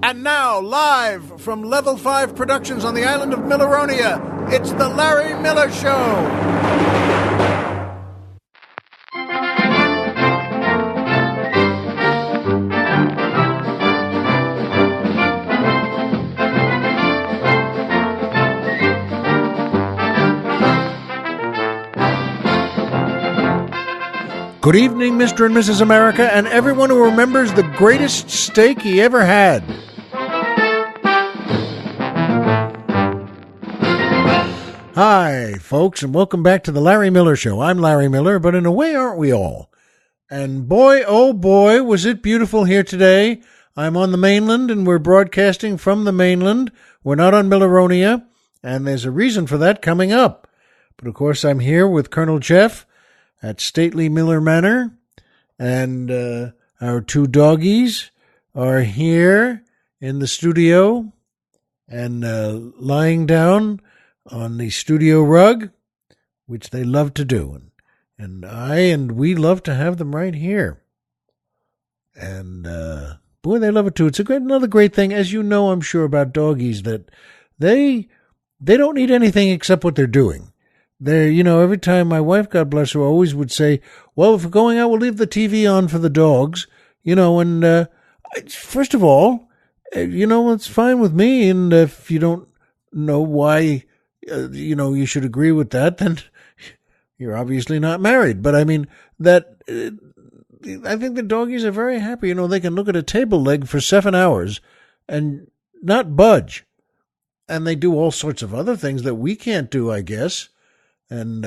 And now, live from Level 5 Productions on the island of Milleronia, it's The Larry Miller Show. Good evening, Mr. and Mrs. America, and everyone who remembers the greatest steak he ever had. Hi, folks, and welcome back to the Larry Miller Show. I'm Larry Miller, but in a way, aren't we all? And boy, oh boy, was it beautiful here today. I'm on the mainland, and we're broadcasting from the mainland. We're not on Milleronia, and there's a reason for that coming up. But, of course, I'm here with Colonel Jeff at stately Miller Manor, and our two doggies are here in the studio and lying down on the studio rug, which they love to do. And we love to have them right here. And boy, they love it too. It's another great thing, as you know, I'm sure, about doggies, that they don't need anything except what they're doing. Every time my wife, God bless her, always would say, well, if we're going out, we'll leave the TV on for the dogs, and first of all, it's fine with me. And if you don't know why, you should agree with that, then you're obviously not married. But I mean, I think the doggies are very happy. They can look at a table leg for 7 hours and not budge. And they do all sorts of other things that we can't do, I guess. And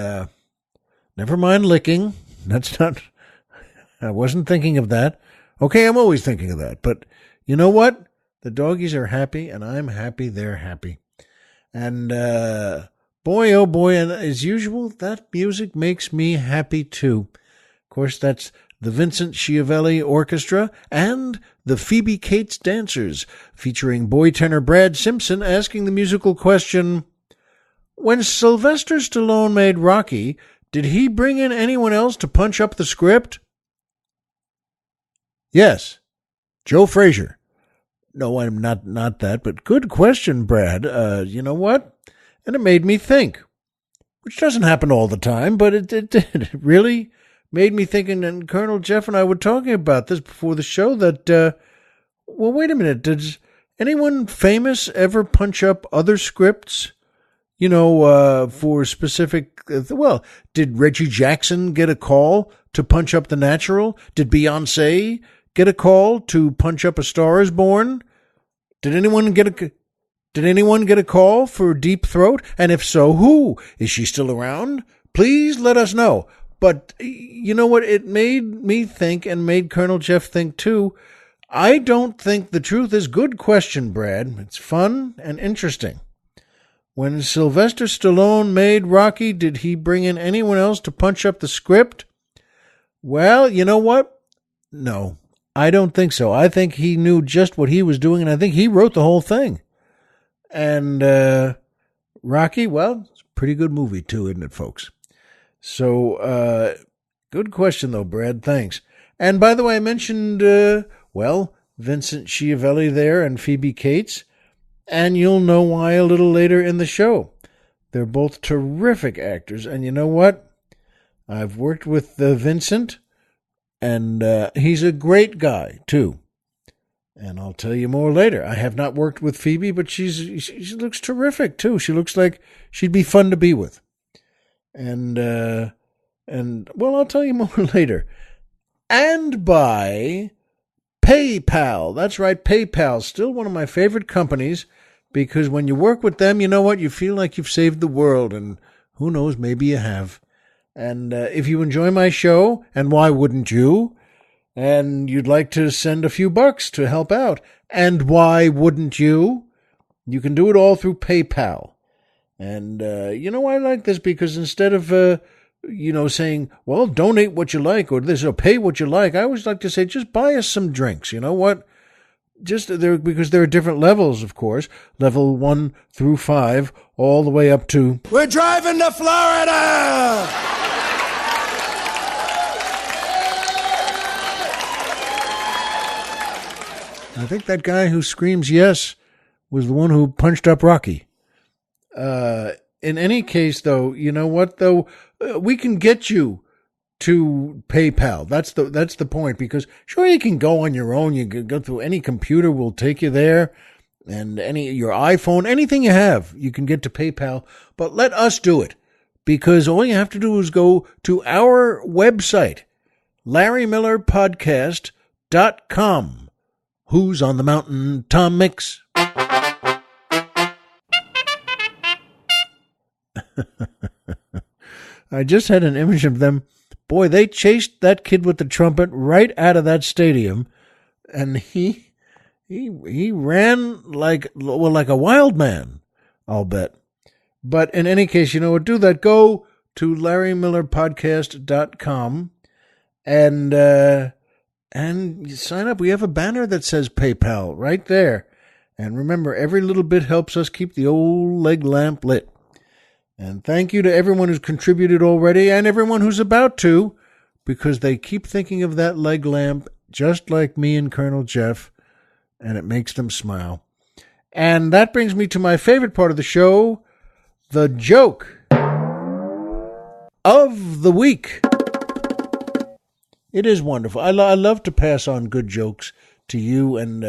never mind licking. I wasn't thinking of that. Okay, I'm always thinking of that. But you know what? The doggies are happy, and I'm happy they're happy. And boy, oh boy, and as usual, that music makes me happy too. Of course, that's the Vincent Schiavelli Orchestra and the Phoebe Cates Dancers, featuring boy tenor Brad Simpson asking the musical question, when Sylvester Stallone made Rocky, did he bring in anyone else to punch up the script? Yes, Joe Frazier. No, I'm not that, but good question, Brad. You know what? And it made me think, which doesn't happen all the time, but it did. It really made me think, and Colonel Jeff and I were talking about this before the show, that, well, wait a minute, did anyone famous ever punch up other scripts? For specific, did Reggie Jackson get a call to punch up The Natural? Did Beyonce get a call to punch up A Star Is Born? Did anyone get a call for Deep Throat? And if so, who? Is she still around? Please let us know. But you know what? It made me think, and made Colonel Jeff think too. I don't think the truth is, good question, Brad. It's fun and interesting. When Sylvester Stallone made Rocky, did he bring in anyone else to punch up the script? Well, you know what? No, I don't think so. I think he knew just what he was doing, and I think he wrote the whole thing. And Rocky, well, it's a pretty good movie too, isn't it, folks? So, good question though, Brad. Thanks. And by the way, I mentioned, Vincent Schiavelli there and Phoebe Cates. And you'll know why a little later in the show. They're both terrific actors. And you know what? I've worked with Vincent, and he's a great guy, too. And I'll tell you more later. I have not worked with Phoebe, but she looks terrific, too. She looks like she'd be fun to be with. And I'll tell you more later. And by PayPal. That's right, PayPal. Still one of my favorite companies, because when you work with them, you know what? You feel like you've saved the world, and who knows, maybe you have. And if you enjoy my show, and why wouldn't you? And you'd like to send a few bucks to help out, and why wouldn't you? You can do it all through PayPal. And I like this, because instead of saying, well, donate what you like, or this, or pay what you like, I always like to say, just buy us some drinks. You know what? Just there, because there are different levels, of course, level 1 through 5, all the way up to, we're driving to Florida! I think that guy who screams yes was the one who punched up Rocky. In any case, though, you know what, though? We can get you to PayPal. That's the point, because sure, you can go on your own. You can go through any computer, will take you there, and your iPhone, anything you have, you can get to PayPal. But let us do it, because all you have to do is go to our website, LarryMillerPodcast.com. Who's on the mountain? Tom Mix. I just had an image of them. Boy, they chased that kid with the trumpet right out of that stadium, and he ran like a wild man, I'll bet. But in any case, you know what? Do that. Go to LarryMillerPodcast.com and sign up. We have a banner that says PayPal right there. And remember, every little bit helps us keep the old leg lamp lit. And thank you to everyone who's contributed already and everyone who's about to, because they keep thinking of that leg lamp just like me and Colonel Jeff, and it makes them smile. And that brings me to my favorite part of the show, the joke of the week. It is wonderful. I love to pass on good jokes to you, and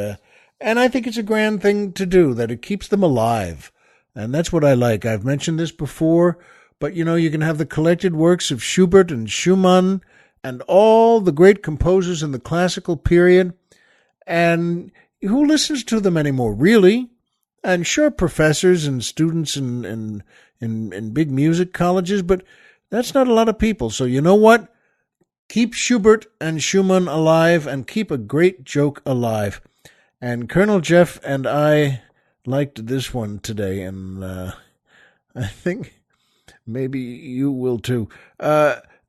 I think it's a grand thing to do, that it keeps them alive. And that's what I like. I've mentioned this before, but you know, you can have the collected works of Schubert and Schumann and all the great composers in the classical period, and who listens to them anymore, really? And sure, professors and students in big music colleges, but that's not a lot of people. So you know what? Keep Schubert and Schumann alive, and keep a great joke alive. And Colonel Jeff and I liked this one today, and I think maybe you will too.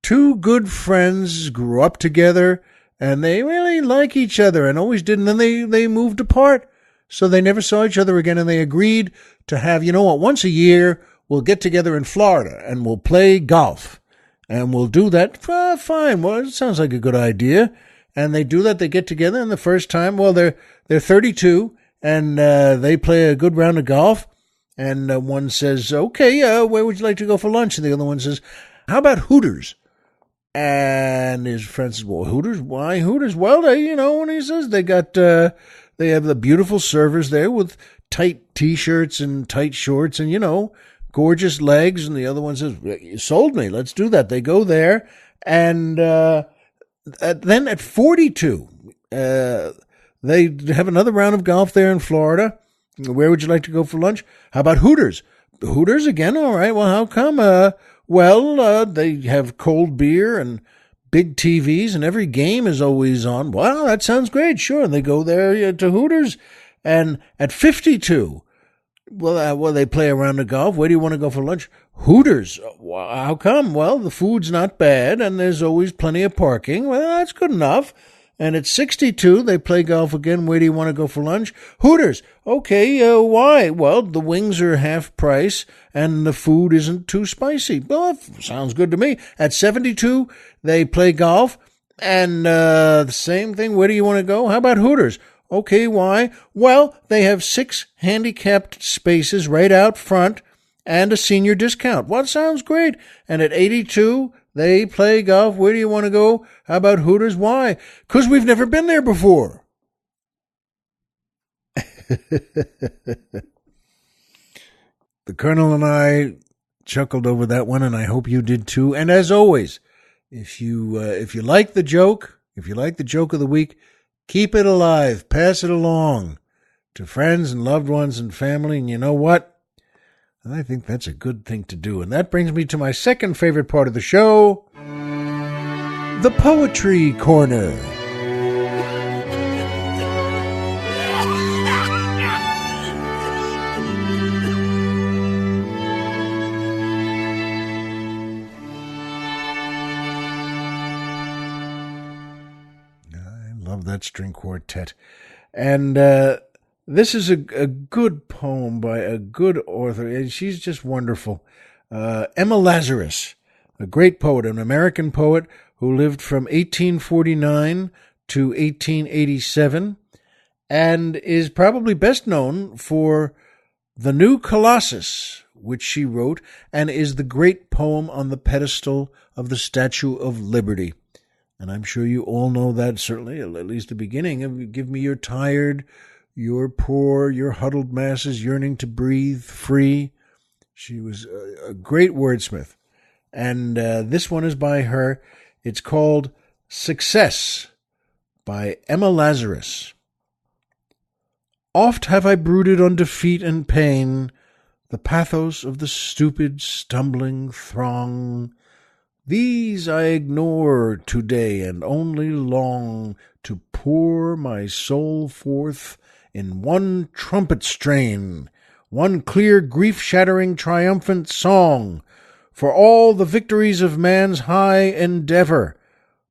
Two good friends grew up together, and they really like each other, and always did, and then they moved apart, so they never saw each other again, and they agreed to have, you know what, once a year, we'll get together in Florida, and we'll play golf. And we'll do that. Fine. Well, it sounds like a good idea. And they do that. They get together, and the first time, well, they're 32, and they play a good round of golf. And one says, okay, where would you like to go for lunch? And the other one says, how about Hooters? And his friend says, well, Hooters? Why Hooters? Well, when he says they have the beautiful servers there with tight T-shirts and tight shorts and, gorgeous legs, and the other one says, you sold me, let's do that. They go there, and then at 42, they have another round of golf there in Florida. Where would you like to go for lunch? How about Hooters? Hooters again? All right, well, how come? They have cold beer and big TVs, and every game is always on. Well, that sounds great, sure. And they go there to Hooters, and at 52, well, they play a round of golf. Where do you want to go for lunch? Hooters. Well, how come? Well, the food's not bad, and there's always plenty of parking. Well, that's good enough. And at 62, they play golf again. Where do you want to go for lunch? Hooters. Okay, why? Well, the wings are half price, and the food isn't too spicy. Well, that sounds good to me. At 72, they play golf, and the same thing. Where do you want to go? How about Hooters? Okay, why? Well, they have 6 handicapped spaces right out front and a senior discount. Well, sounds great. And at 82, they play golf. Where do you want to go? How about Hooters? Why? 'Cause we've never been there before. The Colonel and I chuckled over that one, and I hope you did too. And as always, if you like the joke, if you like the joke of the week, keep it alive. Pass it along to friends and loved ones and family. And you know what? I think that's a good thing to do. And that brings me to my second favorite part of the show, the Poetry Corner. That string quartet. And this is a good poem by a good author, and she's just wonderful. Emma Lazarus, a great poet, an American poet who lived from 1849 to 1887. and is probably best known for The New Colossus, which she wrote, and is the great poem on the pedestal of the Statue of Liberty. And I'm sure you all know that, certainly, at least the beginning. Give me your tired, your poor, your huddled masses yearning to breathe free. She was a great wordsmith. And this one is by her. It's called Success by Emma Lazarus. Oft have I brooded on defeat and pain, the pathos of the stupid, stumbling throng. These I ignore today and only long to pour my soul forth in one trumpet strain, one clear, grief-shattering, triumphant song, for all the victories of man's high endeavor,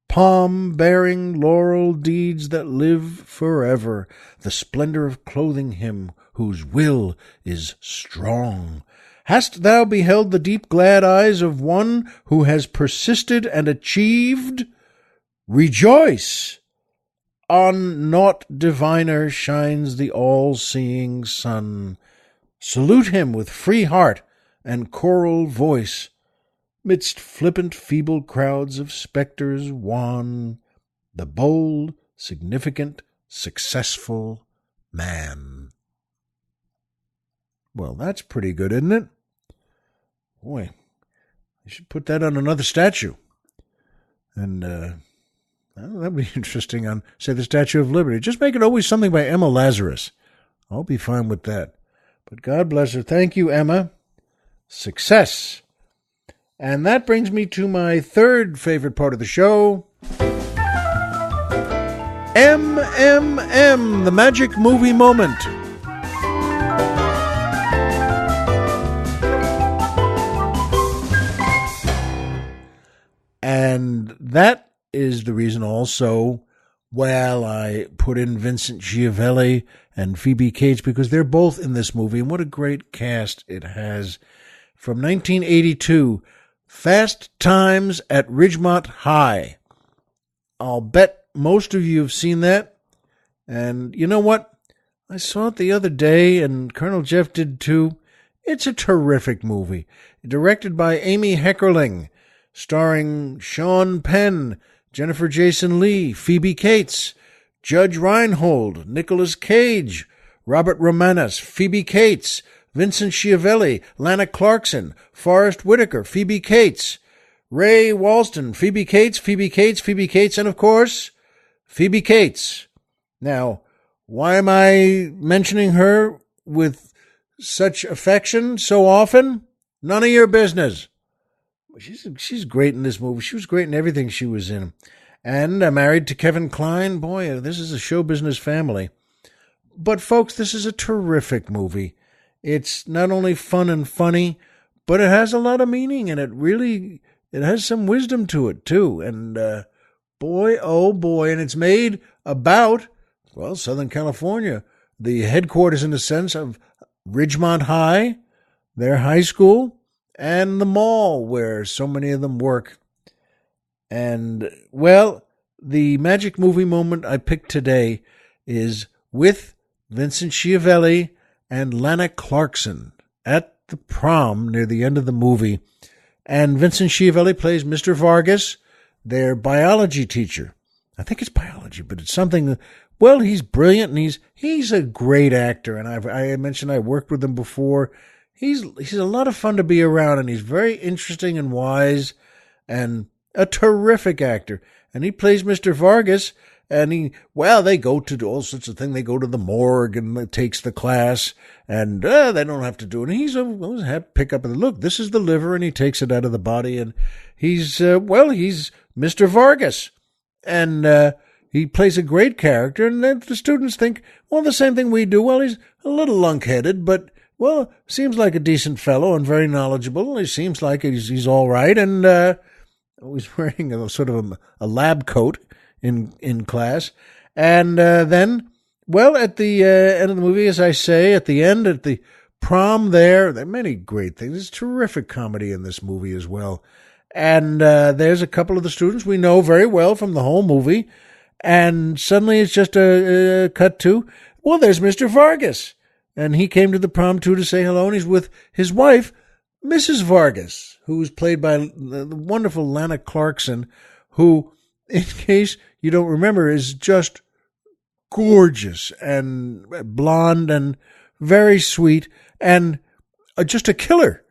palm-bearing laurel deeds that live forever, the splendor of clothing him whose will is strong. Hast thou beheld the deep glad eyes of one who has persisted and achieved? Rejoice! On naught diviner shines the all-seeing sun. Salute him with free heart and choral voice, midst flippant feeble crowds of spectres wan, the bold, significant, successful man. Well, that's pretty good, isn't it? Boy, you should put that on another statue. And that would be interesting on, say, the Statue of Liberty. Just make it always something by Emma Lazarus. I'll be fine with that. But God bless her. Thank you, Emma. Success. And that brings me to my third favorite part of the show. MMM, the Magic Movie Moment. And that is the reason also, well, I put in Vincent Schiavelli and Phoebe Cates, because they're both in this movie, and what a great cast it has. From 1982, Fast Times at Ridgemont High. I'll bet most of you have seen that. And you know what? I saw it the other day, and Colonel Jeff did too. It's a terrific movie. Directed by Amy Heckerling, starring Sean Penn, Jennifer Jason Leigh, Phoebe Cates, Judge Reinhold, Nicolas Cage, Robert Romanus, Phoebe Cates, Vincent Schiavelli, Lana Clarkson, Forrest Whitaker, Phoebe Cates, Ray Walston, Phoebe Cates, and of course, Phoebe Cates. Now, why am I mentioning her with such affection so often? None of your business. She's great in this movie. She was great in everything she was in. And married to Kevin Kline. Boy, this is a show business family. But folks, this is a terrific movie. It's not only fun and funny, but it has a lot of meaning, and it has some wisdom to it too. And boy, oh boy, and it's made about, well, Southern California, the headquarters in the sense of Ridgemont High, their high school, and the mall where so many of them work. And, well, the magic movie moment I picked today is with Vincent Schiavelli and Lana Clarkson at the prom near the end of the movie. And Vincent Schiavelli plays Mr. Vargas, their biology teacher. I think it's biology, but it's something. Well, he's brilliant, and he's a great actor. And I mentioned I worked with him before. He's a lot of fun to be around, and he's very interesting and wise, and a terrific actor. And he plays Mr. Vargas, and they go to do all sorts of things. They go to the morgue, and takes the class, and they don't have to do it. And he's pick up and look, this is the liver, and he takes it out of the body, and he's Mr. Vargas, and he plays a great character. And then the students think, well, the same thing we do. Well, he's a little lunk-headed, but well, seems like a decent fellow and very knowledgeable. He seems like he's all right, and he's wearing a sort of a lab coat in class. And then, well, at the end of the movie, as I say, at the end, at the prom there are many great things. There's terrific comedy in this movie as well. And there's a couple of the students we know very well from the whole movie. And suddenly it's just a cut to well, there's Mr. Vargas. And he came to the prom, too, to say hello, and he's with his wife, Mrs. Vargas, who was played by the wonderful Lana Clarkson, who, in case you don't remember, is just gorgeous and blonde and very sweet and just a killer.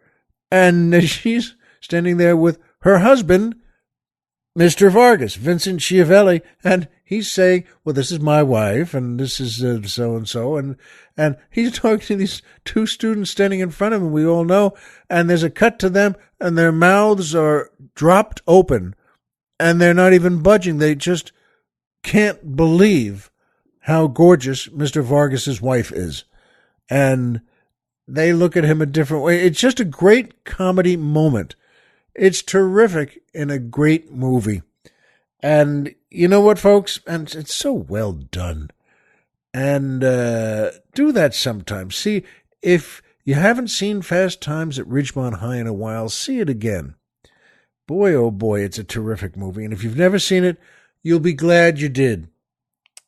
And she's standing there with her husband, Mr. Vargas, Vincent Schiavelli, and he's saying, well, this is my wife, and this is so-and-so, and he's talking to these two students standing in front of him, we all know, and there's a cut to them, and their mouths are dropped open, and they're not even budging. They just can't believe how gorgeous Mr. Vargas's wife is. And they look at him a different way. It's just a great comedy moment. It's terrific in a great movie. And you know what, folks? And it's so well done. And do that sometime. See, if you haven't seen Fast Times at Ridgemont High in a while, see it again. Boy, oh boy, it's a terrific movie. And if you've never seen it, you'll be glad you did.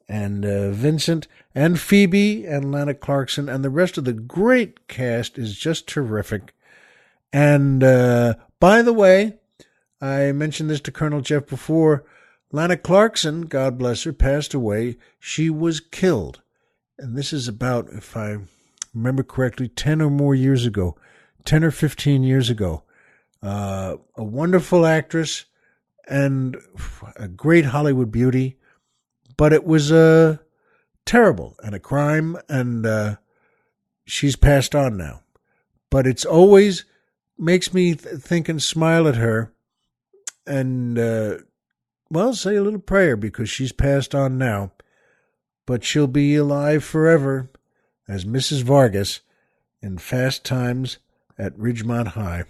And Vincent and Phoebe and Lana Clarkson and the rest of the great cast is just terrific. And by the way, I mentioned this to Colonel Jeff before. Lana Clarkson, God bless her, passed away. She was killed. And this is about, if I remember correctly, 10 or more years ago, 10 or 15 years ago. A wonderful actress and a great Hollywood beauty. But it was terrible and a crime, and she's passed on now. But it's always makes me think and smile at her and, well, say a little prayer because she's passed on now. But she'll be alive forever as Mrs. Vargas in Fast Times at Ridgemont High.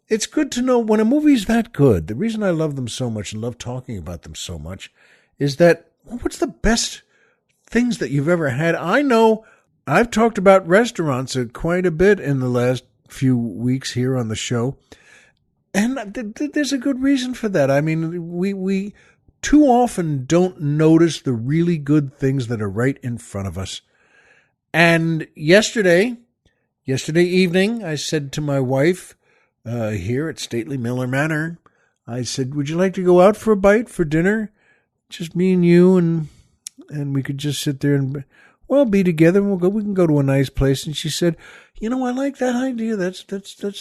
It's good to know when a movie's that good. The reason I love them so much and love talking about them so much is that, well, what's the best things that you've ever had? I know I've talked about restaurants quite a bit in the last few weeks here on the show, and there's a good reason for that. I mean, we too often don't notice the really good things that are right in front of us. And yesterday evening, I said to my wife here at Stately Miller Manor, I said, would you like to go out for a bite for dinner? Just me and you, and we could just sit there and, well, be together, and we can go to a nice place. And she said, you know, I like that idea. That's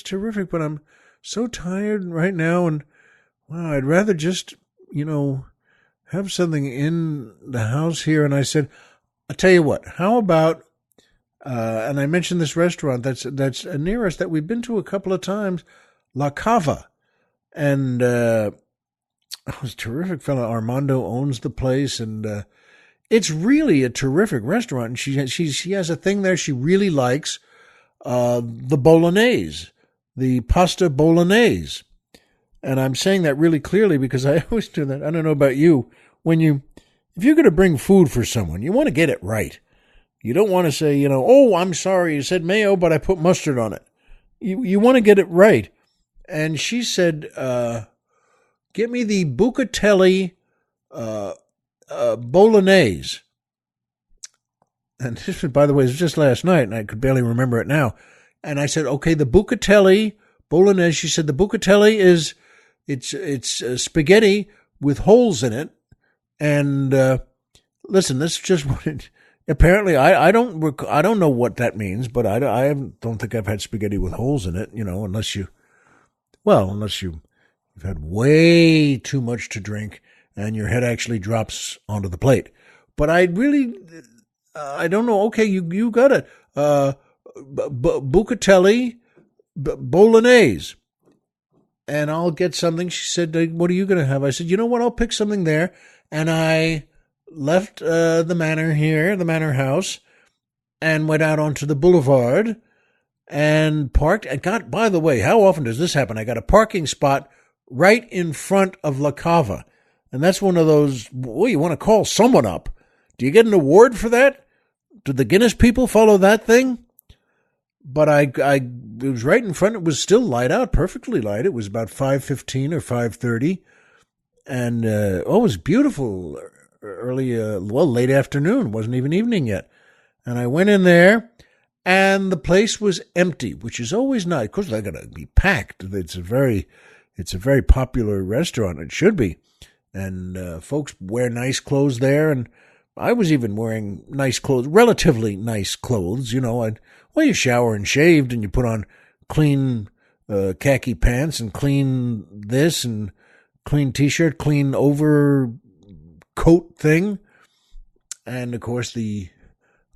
terrific, but I'm so tired right now, and wow, I'd rather just, you know, have something in the house here. And I said, I'll tell you what, how about, and I mentioned this restaurant that's near us that we've been to a couple of times, La Cava. And it was a terrific fellow. Armando owns the place, and it's really a terrific restaurant. And she has a thing there she really likes, the bolognese, the pasta bolognese. And I'm saying that really clearly because I always do that. I don't know about you. If you're going to bring food for someone, you want to get it right. You don't want to say, you know, oh, I'm sorry, you said mayo, but I put mustard on it. You want to get it right. And she said, get me the bucatelli bolognese. And this, by the way, it was just last night, and I could barely remember it now. And I said, okay, the bucatelli bolognese. She said the bucatelli is it's spaghetti with holes in it. And listen, this is just what it. Apparently, I don't know what that means, but I don't think I've had spaghetti with holes in it. You know, unless you've had way too much to drink and your head actually drops onto the plate. But I don't know. Okay, you got it. Bucatelli bolognese. And I'll get something. She said, what are you going to have? I said, you know what? I'll pick something there. And I left the manor house, and went out onto the boulevard and parked. And got, by the way, how often does this happen? I got a parking spot right in front of La Cava. And that's one of those, well, you want to call someone up. Do you get an award for that? Did the Guinness people follow that thing? But it was right in front. It was still light out, perfectly light. It was about 5:15 or 5:30. And, it was beautiful early, late afternoon. Wasn't even evening yet. And I went in there, and the place was empty, which is always nice. Of course, they're going to be packed. It's a very popular restaurant. It should be. And folks wear nice clothes there, and I was even wearing nice clothes, relatively nice clothes. You shower and shaved, and you put on clean khaki pants and clean this and clean T-shirt, clean overcoat thing, and of course the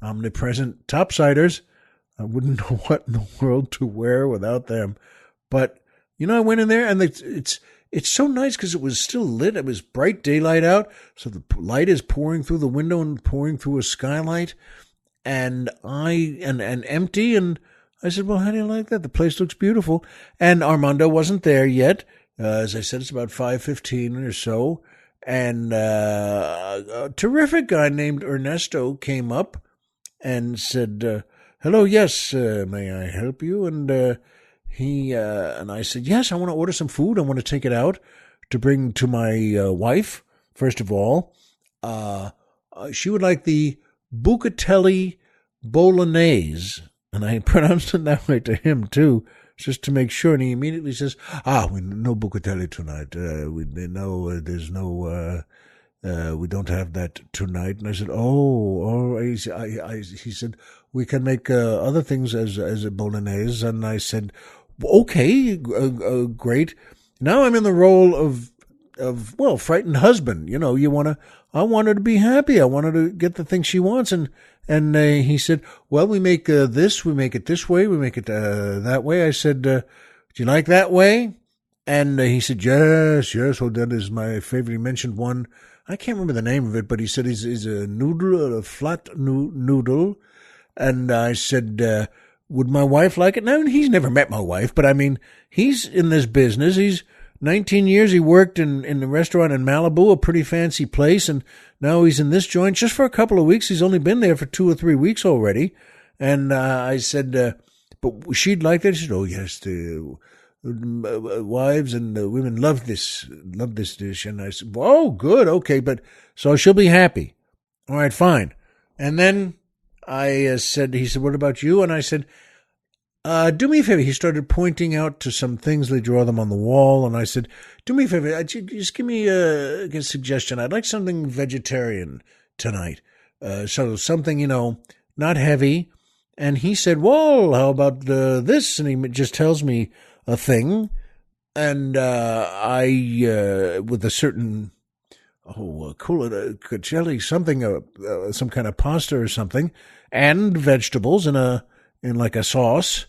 omnipresent topsiders. I wouldn't know what in the world to wear without them, but I went in there, and it's so nice because it was still lit. It was bright daylight out, so the light is pouring through the window and pouring through a skylight, and empty. And I said, well, how do you like that? The place looks beautiful. And Armando wasn't there yet. As I said, it's about 5:15 or so. And a terrific guy named Ernesto came up and said, hello, yes, may I help you? And and I said, yes, I want to order some food. I want to take it out to bring to my wife, first of all. She would like the bucatelli bolognese. And I pronounced it that way to him, too, just to make sure. And he immediately says, no bucatelli tonight. We don't have that tonight. And I said, he said, we can make other things as a bolognese. And I said, okay, great. Now I'm in the role of frightened husband. I want her to be happy. I want her to get the thing she wants. And he said, well, we make this, we make it this way, we make it that way. I said, do you like that way? And he said, yes. Well, that is my favorite. He mentioned one. I can't remember the name of it, but he said he's a noodle, a flat noodle. And I said, would my wife like it? Now, he's never met my wife, but I mean, he's in this business. He's 19 years. He worked in the restaurant in Malibu, a pretty fancy place. And now he's in this joint just for a couple of weeks. He's only been there for 2 or 3 weeks already. And I said, but she'd like that. She said, oh, yes, the wives and the women love this dish. And I said, oh, good. Okay. But so she'll be happy. All right, fine. And then he said, what about you? And I said, do me a favor. He started pointing out to some things. They draw them on the wall. And I said, do me a favor. Just give me a suggestion. I'd like something vegetarian tonight. So something, not heavy. And he said, well, how about this? And he just tells me a thing. And with a certain, cuccelli, something, some kind of pasta or something, and vegetables in like a sauce.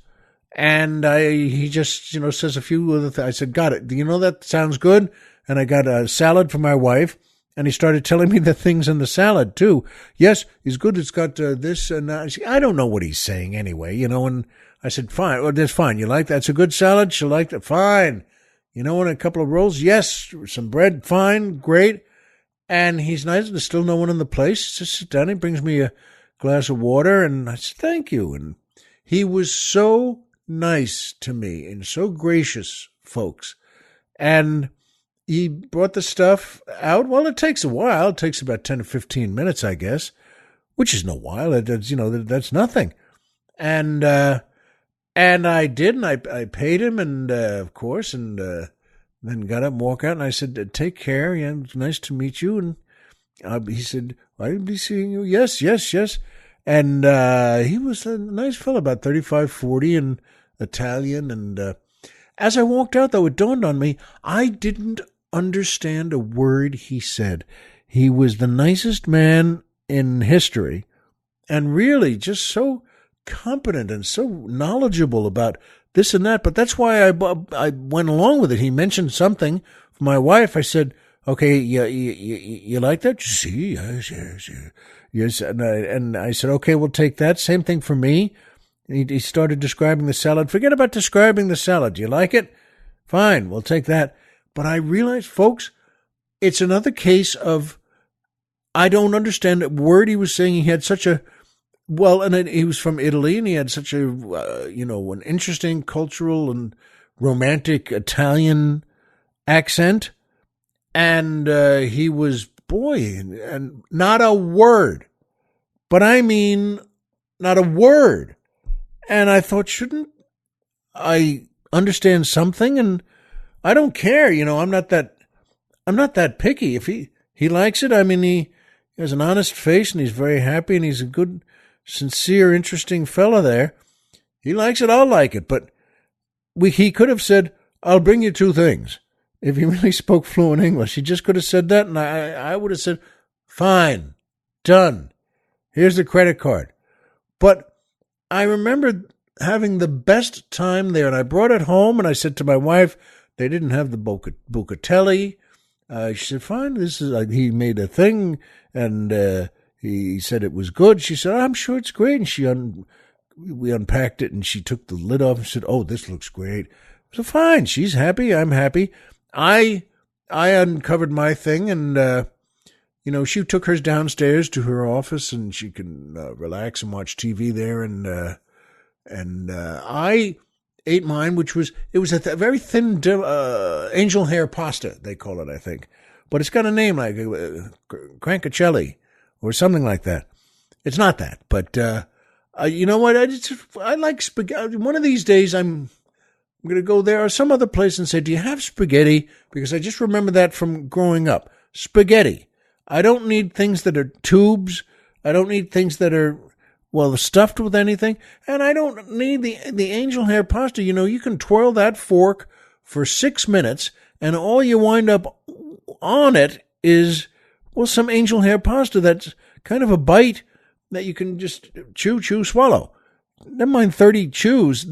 And he just, says a few other things. I said, got it. That sounds good. And I got a salad for my wife. And he started telling me the things in the salad, too. Yes, it's good. It's got this and that. I don't know what he's saying anyway, and I said, fine. Well, that's fine. You like that? It's a good salad? She'll like that? Fine. And a couple of rolls? Yes. Some bread? Fine. Great. And he's nice. There's still no one in the place. Just sit down. He brings me a glass of water. And I said, thank you. And he was so nice to me and so gracious, folks. And he brought the stuff out. Well, it takes a while. It takes about 10 to 15 minutes, I guess, which is no while. That's nothing. And I did, and I paid him, and of course, and then got up and walked out, and I said, take care. Yeah, it's nice to meet you. And he said, I'll be seeing you. Yes. And he was a nice fellow, about 35, 40, and Italian. And as I walked out, though, it dawned on me, I didn't understand a word he said. He was the nicest man in history, and really just so competent and so knowledgeable about this and that. But that's why I went along with it. He mentioned something for my wife. I said, okay, you like that? See, yes. And I said, okay, we'll take that. Same thing for me. He started describing the salad. Forget about describing the salad. Do you like it? Fine, we'll take that. But I realized, folks, it's another case of I don't understand a word he was saying. He had such a, and he was from Italy, and he had such a, an interesting cultural and romantic Italian accent. And he was, and not a word. But I mean, not a word. And I thought, shouldn't I understand something? And I don't care, I'm not that picky. If he likes it, I mean, he has an honest face and he's very happy and he's a good, sincere, interesting fella there. He likes it, I'll like it. But he could have said, I'll bring you 2 things. If he really spoke fluent English, he just could have said that, and I would have said, fine, done. Here's the credit card. But I remember having the best time there, and I brought it home, and I said to my wife, they didn't have the bucatelli. She said, fine, this is, he made a thing, and he said it was good. She said, I'm sure it's great. And we unpacked it, and she took the lid off and said, oh, this looks great. So fine, she's happy, I'm happy. I uncovered my thing, and, she took hers downstairs to her office, and she can relax and watch TV there, and I ate mine, it was a very thin angel hair pasta, they call it, I think. But it's got a name like Crancacelli or something like that. It's not that, but you know what? I like spaghetti. One of these days, I'm going to go there or some other place and say, do you have spaghetti? Because I just remember that from growing up. Spaghetti. I don't need things that are tubes. I don't need things that are, stuffed with anything. And I don't need the angel hair pasta. You can twirl that fork for 6 minutes, and all you wind up on it is, some angel hair pasta that's kind of a bite that you can just chew, swallow. Never mind 30 chews.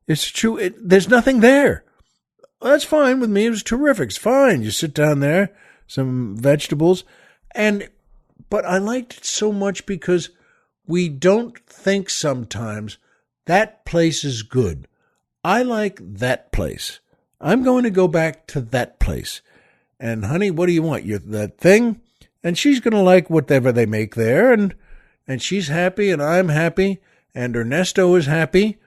It's true. There's nothing there. Well, that's fine with me. It was terrific. It's fine. You sit down there, some vegetables. But I liked it so much because we don't think sometimes that place is good. I like that place. I'm going to go back to that place. And honey, what do you want? That thing? And she's going to like whatever they make there. And she's happy and I'm happy. And Ernesto is happy.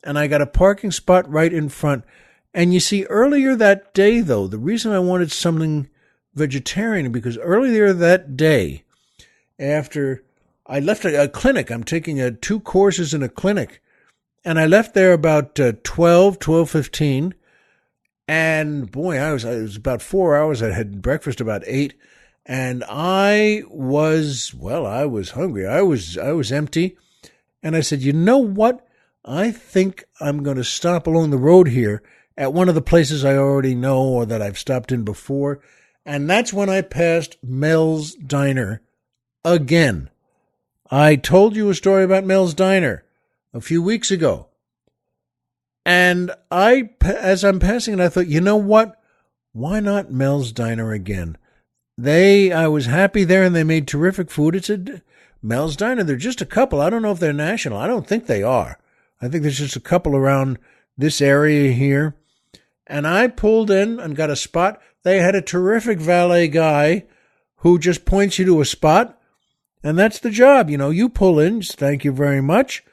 And I got a parking spot right in front. And you see, earlier that day, though, the reason I wanted something vegetarian, because earlier that day, after I left a clinic, I'm taking 2 courses in a clinic, and I left there about 12:15, and boy, it was about 4 hours. I had breakfast about 8, and I was hungry. I was empty, and I said, you know what? I think I'm going to stop along the road here at one of the places I already know or that I've stopped in before. And that's when I passed Mel's Diner again. I told you a story about Mel's Diner a few weeks ago. And as I'm passing it, I thought, you know what? Why not Mel's Diner again? I was happy there and they made terrific food. It's Mel's Diner. They're just a couple. I don't know if they're national. I don't think they are. I think there's just a couple around this area here. And I pulled in and got a spot. They had a terrific valet guy who just points you to a spot. And that's the job. You pull in, thank you very much.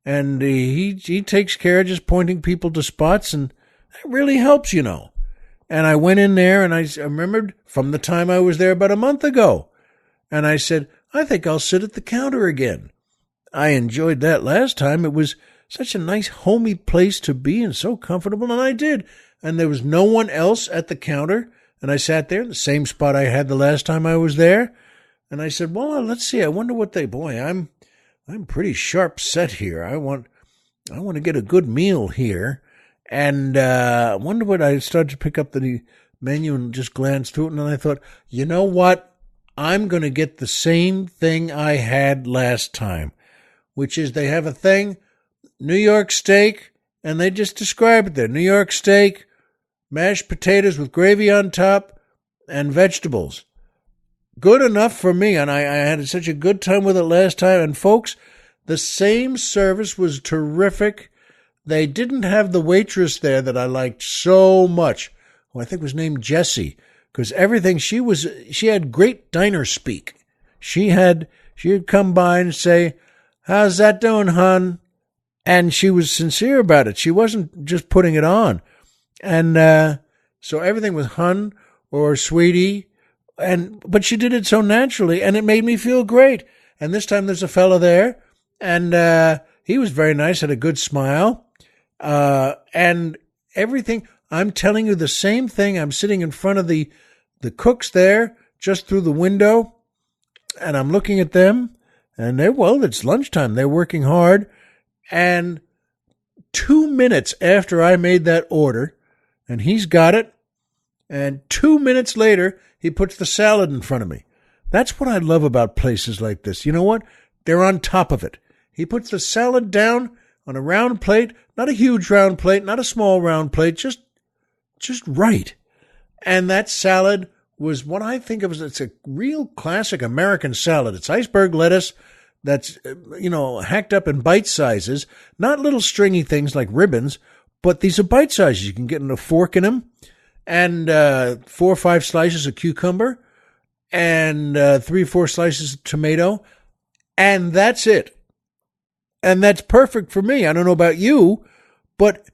And he takes care of just pointing people to spots. And that really helps, And I went in there and I remembered from the time I was there about a month ago. And I said, I think I'll sit at the counter again. I enjoyed that last time. It was such a nice, homey place to be and so comfortable, and I did. And there was no one else at the counter, and I sat there in the same spot I had the last time I was there. And I said, well, let's see. I wonder what I'm pretty sharp set here. I want to get a good meal here. And I wonder what I started to pick up the menu and just glance through it, and then I thought, you know what? I'm going to get the same thing I had last time, which is they have a thing, New York steak, and they just describe it there. New York steak, mashed potatoes with gravy on top, and vegetables. Good enough for me, and I had such a good time with it last time. And folks, the same service was terrific. They didn't have the waitress there that I liked so much, who I think was named Jessie, because everything she had great diner speak. She would come by and say, how's that doing, hon? And she was sincere about it. She wasn't just putting it on. And so everything was hun or sweetie, but she did it so naturally, and it made me feel great. And this time there's a fella there, And he was very nice, had a good smile, and everything. I'm telling you the same thing. I'm sitting in front of the cooks there, just through the window, and I'm looking at them, and it's lunchtime. They're working hard, and 2 minutes after I made that order, and he's got it, and 2 minutes later, he puts the salad in front of me. That's what I love about places like this. You know what? They're on top of it. He puts the salad down on a round plate, not a huge round plate, not a small round plate, just right. And that salad was what I think of as it's a real classic American salad. It's iceberg lettuce that's, hacked up in bite sizes, not little stringy things like ribbons, but these are bite sizes. You can get a fork in them, and 4 or 5 slices of cucumber, and 3 or 4 slices of tomato, and that's it. And that's perfect for me. I don't know about you, but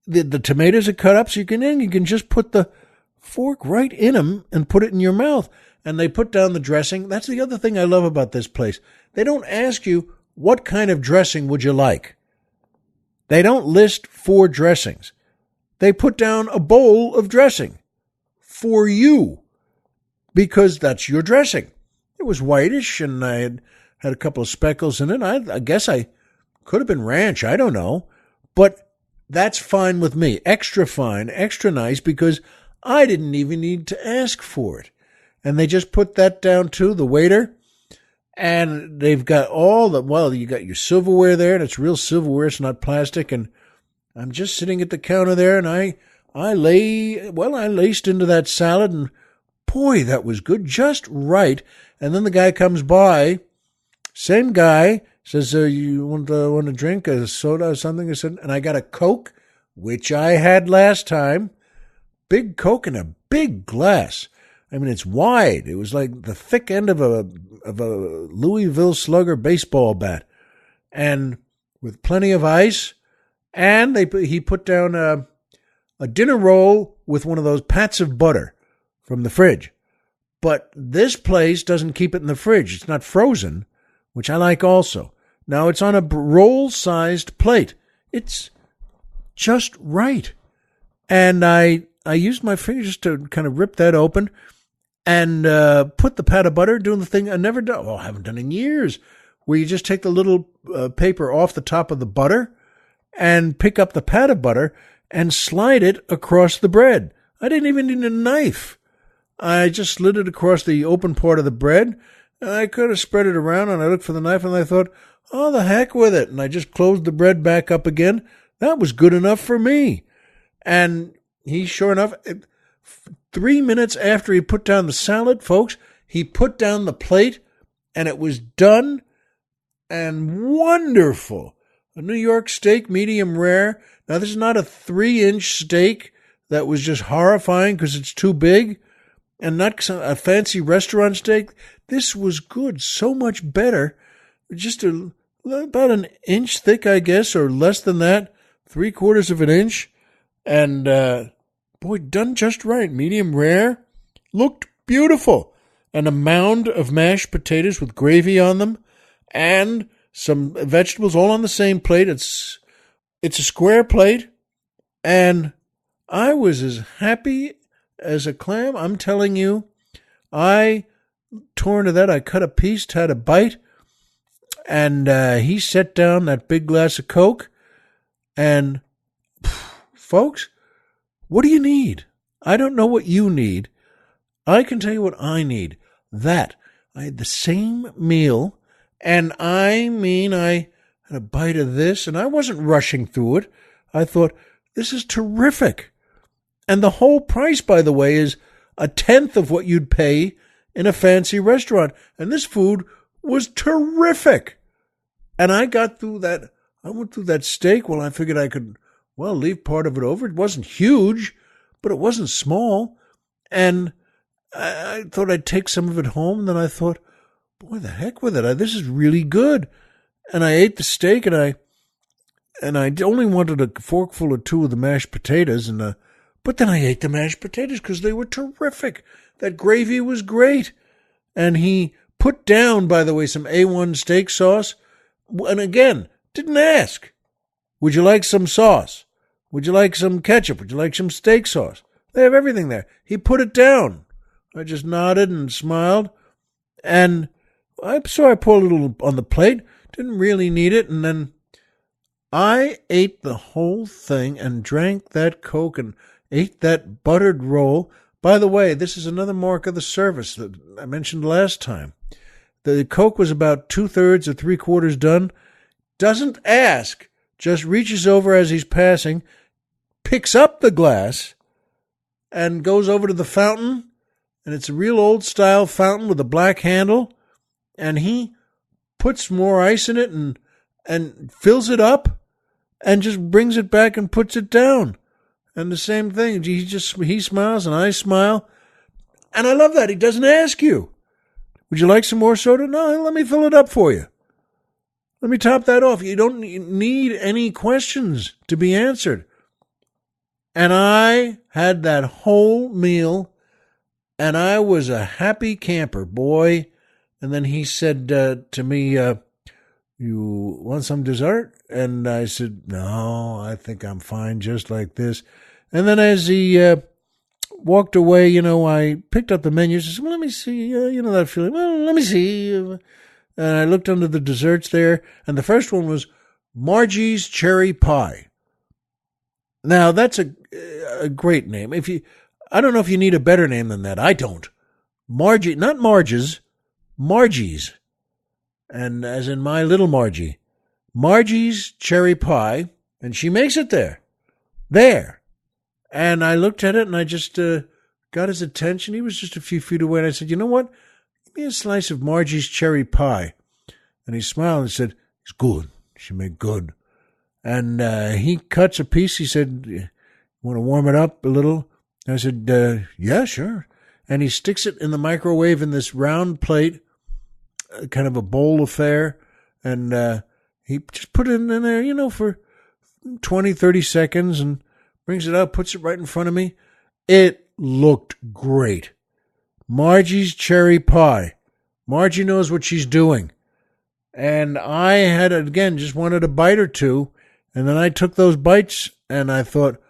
the tomatoes are cut up, so you can just put the fork right in them and put it in your mouth. And they put down the dressing. That's the other thing I love about this place. They don't ask you, what kind of dressing would you like? They don't list 4 dressings. They put down a bowl of dressing for you because that's your dressing. It was whitish, and I had a couple of speckles in it. I guess I could have been ranch. I don't know. But that's fine with me. Extra fine, extra nice, because I didn't even need to ask for it. And they just put that down to the waiter. And they've got you got your silverware there, and it's real silverware. It's not plastic. And I'm just sitting at the counter there, and I laced into that salad, and boy, that was good, just right. And then the guy comes by, same guy, says, you want a drink, a soda or something? I said, and I got a Coke, which I had last time, big Coke in a big glass. I mean, it's wide. It was like the thick end of a Louisville Slugger baseball bat, and with plenty of ice. And he put down a dinner roll with one of those pats of butter from the fridge. But this place doesn't keep it in the fridge. It's not frozen, which I like also. Now it's on a roll-sized plate. It's just right. And I used my fingers to kind of rip that open and put the pat of butter, doing the thing I never done. I haven't done in years, where you just take the little paper off the top of the butter and pick up the pat of butter and slide it across the bread. I didn't even need a knife. I just slid it across the open part of the bread, and I could have spread it around, and I looked for the knife, and I thought, oh, the heck with it. And I just closed the bread back up again. That was good enough for me. And he, sure enough, 3 minutes after he put down the salad, folks, he put down the plate, and it was done and wonderful. A New York steak, medium rare. Now, this is not a 3-inch steak that was just horrifying because it's too big, and not a fancy restaurant steak. This was good, so much better. Just about an inch thick, I guess, or less than that, 3/4 of an inch. And, boy, done just right. Medium rare. Looked beautiful. And a mound of mashed potatoes with gravy on them, and some vegetables all on the same plate. It's a square plate, and I was as happy as a clam. I'm telling you, I tore into that. I cut a piece, had a bite, and he set down that big glass of Coke. And, folks, what do you need? I don't know what you need. I can tell you what I need. That. I had the same meal, and I had a bite of this, and I wasn't rushing through it. I thought, this is terrific. And the whole price, by the way, is 1/10 of what you'd pay in a fancy restaurant. And this food was terrific. And I got through that. I went through that steak. Well, I figured I could, leave part of it over. It wasn't huge, but it wasn't small. And I thought I'd take some of it home. And then I thought, boy, the heck with it. This is really good. And I ate the steak, and I only wanted a forkful or two of the mashed potatoes, but then I ate the mashed potatoes because they were terrific. That gravy was great. And he put down, by the way, some A1 steak sauce And again, didn't ask. Would you like some sauce? Would you like some ketchup? Would you like some steak sauce? They have everything there. He put it down. I just nodded and smiled. And I poured a little on the plate. Didn't really need it. And then I ate the whole thing and drank that Coke and ate that buttered roll. By the way, this is another mark of the service that I mentioned last time. The Coke was about 2/3 or 3/4 done. Doesn't ask. Just reaches over as he's passing, picks up the glass, and goes over to the fountain. And it's a real old-style fountain with a black handle. And he puts more ice in it and fills it up and just brings it back and puts it down. And the same thing. He smiles and I smile. And I love that. He doesn't ask you. Would you like some more soda? No, let me fill it up for you. Let me top that off. You don't need any questions to be answered. And I had that whole meal, and I was a happy camper, boy. And then he said to me, you want some dessert? And I said, no, I think I'm fine just like this. And then as he walked away, I picked up the menu. I said, well, let me see, that feeling. Well, let me see. And I looked under the desserts there, and the first one was Margie's Cherry Pie. Now, that's a great name. I don't know if you need a better name than that. I don't. Margie, not Marge's, Margie's. And as in my little Margie. Margie's Cherry Pie, and she makes it there. There. And I looked at it, and I just got his attention. He was just a few feet away, and I said, you know what? Give me a slice of Margie's Cherry Pie. And he smiled and said, it's good. She made good. And he cuts a piece. He said, you want to warm it up a little? And I said, yeah, sure. And he sticks it in the microwave in this round plate, kind of a bowl affair. And he just put it in there, for 20, 30 seconds and brings it out, puts it right in front of me. It looked great. Margie's Cherry Pie. Margie knows what she's doing. And I had, again, just wanted a bite or two. And then I took those bites and I thought,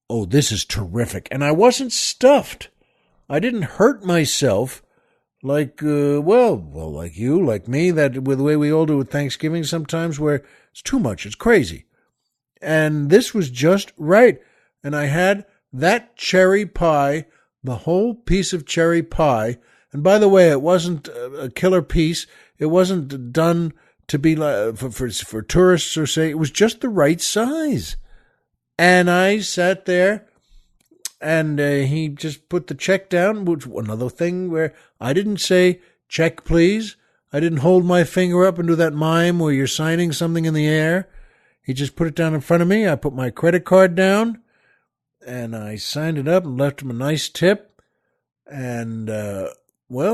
oh, this is terrific. And I wasn't stuffed. I didn't hurt myself like, like you, like me, that with the way we all do with Thanksgiving sometimes, where it's too much, it's crazy. And this was just right. And I had that cherry pie, the whole piece of cherry pie. And by the way, it wasn't a killer piece. It wasn't done to be like for tourists or say. It was just the right size. And I sat there, and he just put the check down, which another thing where I didn't say, check, please. I didn't hold my finger up and do that mime where you're signing something in the air. He just put it down in front of me. I put my credit card down, and I signed it up and left him a nice tip. And,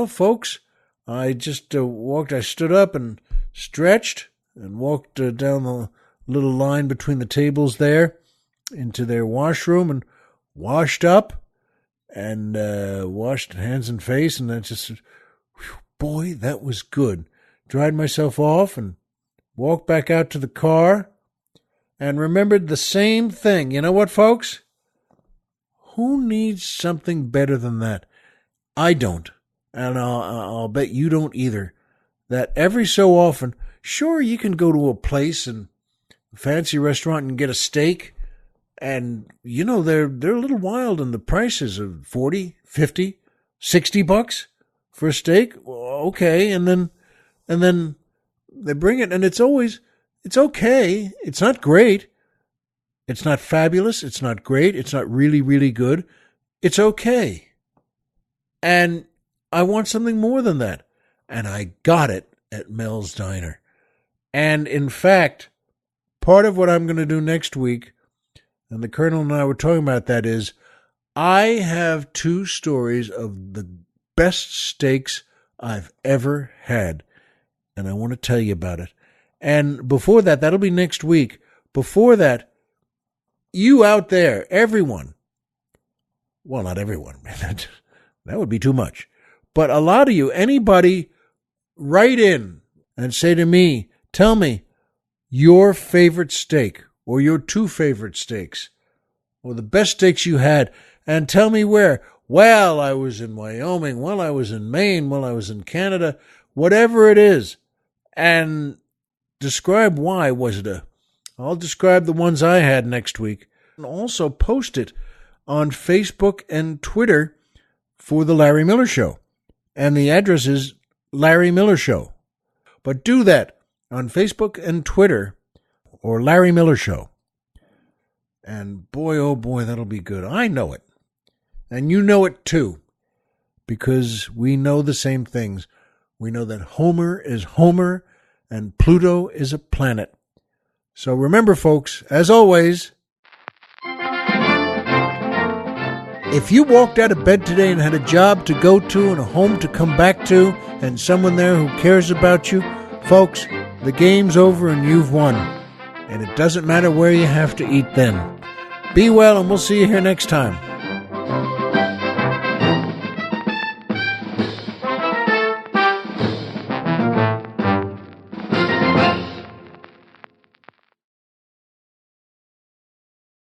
folks, I just I stood up and stretched and walked down the little line between the tables there into their washroom and washed up and washed hands and face. And I just, boy, that was good. Dried myself off and walked back out to the car and remembered the same thing. You know what, folks? Who needs something better than that? I don't. And I'll bet you don't either. That every so often, sure, you can go to a place and a fancy restaurant and get a steak. And, they're a little wild in the prices of $40, $50, $60 for a steak. Well, okay. And then they bring it, and it's okay. It's not great. It's not fabulous. It's not great. It's not really, really good. It's okay. And I want something more than that. And I got it at Mel's Diner. And in fact, part of what I'm going to do next week, and the Colonel and I were talking about that, is I have 2 stories of the best steaks I've ever had. And I want to tell you about it. And before that, that'll be next week. Before that, you out there, everyone, well, not everyone, that would be too much. But a lot of you, anybody, write in and say to me, tell me, your favorite steak or your two favorite steaks or the best steaks you had and tell me where. Well, I was in Wyoming. Well, I was in Maine. Well, I was in Canada. Whatever it is. And describe why. I'll describe the ones I had next week. And also post it on Facebook and Twitter for The Larry Miller Show. And the address is Larry Miller Show. But do that on Facebook and Twitter or Larry Miller Show. And boy, oh boy, that'll be good. I know it. And you know it too. Because we know the same things. We know that Homer is Homer and Pluto is a planet. So remember, folks, as always, if you walked out of bed today and had a job to go to and a home to come back to and someone there who cares about you, folks, the game's over and you've won. And it doesn't matter where you have to eat then. Be well, and we'll see you here next time.